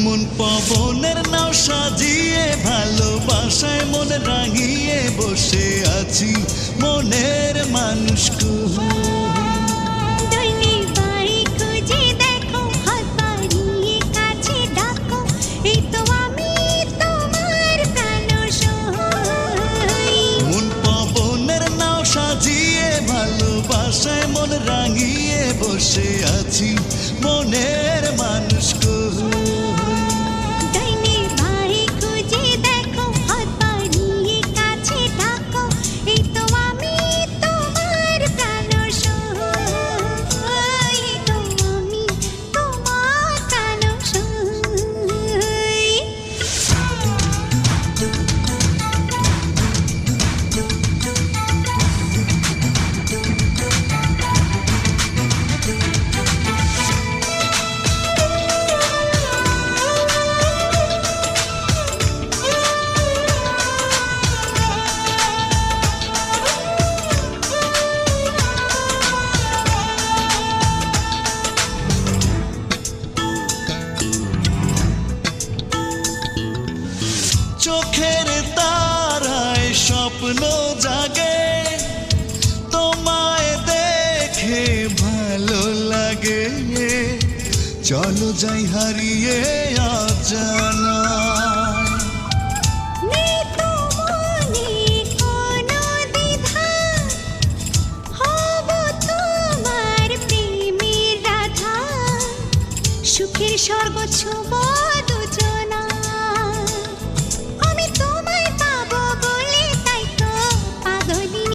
মন পবনের নাও সাজিয়ে ভালোবাসায় মন রাঙিয়ে বসে আছি মনের মানুষ দৈনি বাড়ি খুঁজে দেখো, হাত বাড়িয়ে কাছে ডাকো, এই তো আমি তোমার প্রাণ সই। মন পবনের নাও সাজিয়ে ভালোবাসায় মন রাঙিয়ে বসে আছি মনের মানুষ দৈনি বাড়ি খুঁজে দেখো, হাত বাড়িয়ে কাছে ডাকো, এই তো আমি তোমার প্রাণ সই, এই তো আমি তোমার প্রাণ সই। চোখের তারায় স্বপ্ন জাগে তোমায় দেখে ভালো লাগে চলো যাই হারিয়ে অজানা নেই তো মনে কোনো দ্বিধা, হব তোমার প্রেমের রাধা, সুখের স্বর্গ ছোঁব